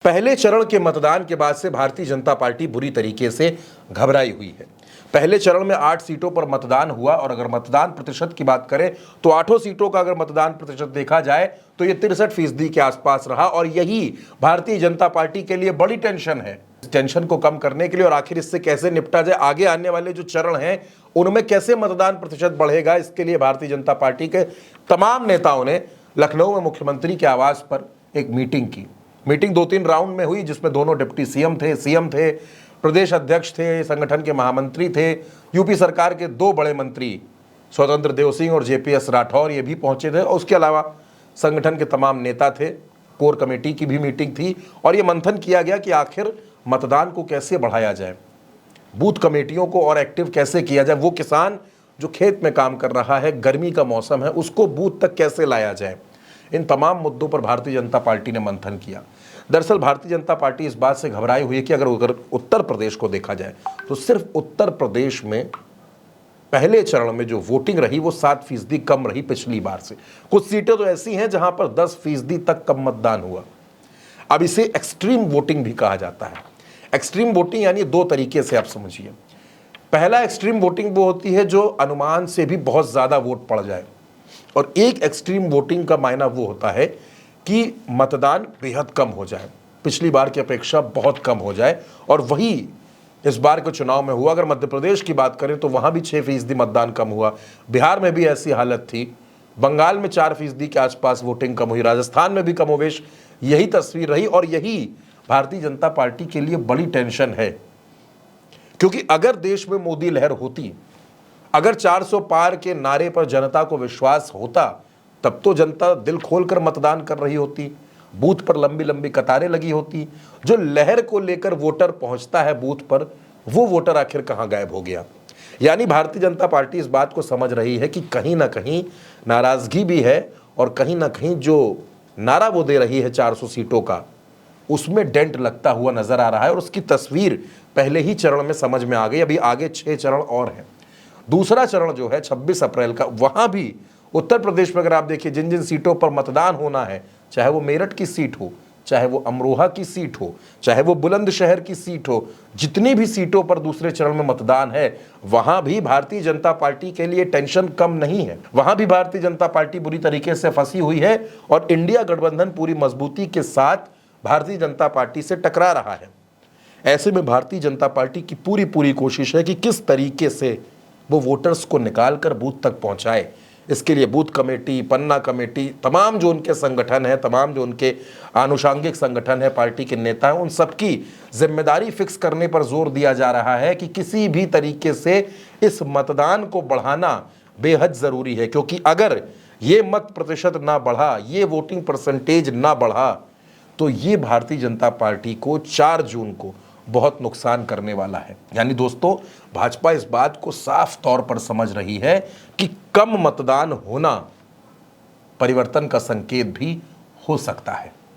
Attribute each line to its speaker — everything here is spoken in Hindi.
Speaker 1: पहले चरण के मतदान के बाद से भारतीय जनता पार्टी बुरी तरीके से घबराई हुई है। पहले चरण में 8 सीटों पर मतदान हुआ और अगर मतदान प्रतिशत की बात करें तो 8 सीटों का अगर मतदान प्रतिशत देखा जाए तो ये 63% के आसपास रहा और यही भारतीय जनता पार्टी के लिए बड़ी टेंशन है। इस टेंशन को कम करने के लिए और आखिर इससे कैसे निपटा जाए, आगे आने वाले जो चरण हैं उनमें कैसे मतदान प्रतिशत बढ़ेगा, इसके लिए भारतीय जनता पार्टी के तमाम नेताओं ने लखनऊ में मुख्यमंत्री के आवास पर एक मीटिंग की। मीटिंग 2-3 राउंड में हुई जिसमें दोनों डिप्टी सीएम थे, प्रदेश अध्यक्ष थे, संगठन के महामंत्री थे, यूपी सरकार के 2 बड़े मंत्री स्वतंत्र देव सिंह और जेपीएस राठौर ये भी पहुंचे थे और उसके अलावा संगठन के तमाम नेता थे। कोर कमेटी की भी मीटिंग थी और ये मंथन किया गया कि आखिर मतदान को कैसे बढ़ाया जाए, बूथ कमेटियों को और एक्टिव कैसे किया जाए, वो किसान जो खेत में काम कर रहा है, गर्मी का मौसम है, उसको बूथ तक कैसे लाया जाए। इन तमाम मुद्दों पर भारतीय जनता पार्टी ने मंथन किया। दरअसल भारतीय जनता पार्टी इस बात से घबराई हुई है कि अगर उत्तर प्रदेश को देखा जाए तो सिर्फ उत्तर प्रदेश में पहले चरण में जो वोटिंग रही वो 7% कम रही पिछली बार से। कुछ सीटें तो ऐसी हैं जहां पर 10% तक कम मतदान हुआ। अब इसे एक्सट्रीम वोटिंग भी कहा जाता है। एक्सट्रीम वोटिंग यानी 2 तरीके से आप समझिए। पहला एक्सट्रीम वोटिंग वो होती है जो अनुमान से भी बहुत ज्यादा वोट पड़ जाए और एक एक्सट्रीम वोटिंग का मायना वो होता है कि मतदान बेहद कम हो जाए, पिछली बार की अपेक्षा बहुत कम हो जाए और वही इस बार के चुनाव में हुआ। अगर मध्य प्रदेश की बात करें तो वहां भी 6% मतदान कम हुआ, बिहार में भी ऐसी हालत थी, बंगाल में 4% के आसपास वोटिंग कम हुई, राजस्थान में भी कमोवेश यही तस्वीर रही और यही भारतीय जनता पार्टी के लिए बड़ी टेंशन है। क्योंकि अगर देश में मोदी लहर होती, अगर 400 पार के नारे पर जनता को विश्वास होता, तब तो जनता दिल खोलकर मतदान कर रही होती, बूथ पर लंबी लंबी कतारें लगी होती। जो लहर को लेकर वोटर पहुंचता है बूथ पर, वो वोटर आखिर कहां गायब हो गया। यानी भारतीय जनता पार्टी इस बात को समझ रही है कि कहीं ना कहीं नाराजगी भी है और कहीं ना कहीं जो नारा वो दे रही है 400 सीटों का, उसमें डेंट लगता हुआ नजर आ रहा है और उसकी तस्वीर पहले ही चरण में समझ में आ गई। अभी आगे 6 चरण और हैं। दूसरा चरण जो है 26 अप्रैल का, वहां भी उत्तर प्रदेश में अगर आप देखिए जिन जिन सीटों पर मतदान होना है, चाहे वो मेरठ की सीट हो, चाहे वो अमरोहा की सीट हो, चाहे वो बुलंदशहर की सीट हो, जितनी भी सीटों पर दूसरे चरण में मतदान है, वहां भी भारतीय जनता पार्टी के लिए टेंशन कम नहीं है। वहां भी भारतीय जनता पार्टी बुरी तरीके से फंसी हुई है और इंडिया गठबंधन पूरी मजबूती के साथ भारतीय जनता पार्टी से टकरा रहा है। ऐसे में भारतीय जनता पार्टी की पूरी कोशिश है कि किस तरीके से वो वोटर्स को निकाल कर बूथ तक पहुंचाए। इसके लिए बूथ कमेटी, पन्ना कमेटी, तमाम जो उनके संगठन है, तमाम जो उनके आनुषांगिक संगठन है, पार्टी के नेता हैं, उन सबकी जिम्मेदारी फिक्स करने पर जोर दिया जा रहा है कि किसी भी तरीके से इस मतदान को बढ़ाना बेहद जरूरी है। क्योंकि अगर ये मत प्रतिशत ना बढ़ा, ये वोटिंग परसेंटेज ना बढ़ा, तो ये भारतीय जनता पार्टी को 4 जून को बहुत नुकसान करने वाला है। यानी दोस्तों, भाजपा इस बात को साफ तौर पर समझ रही है कि कम मतदान होना परिवर्तन का संकेत भी हो सकता है।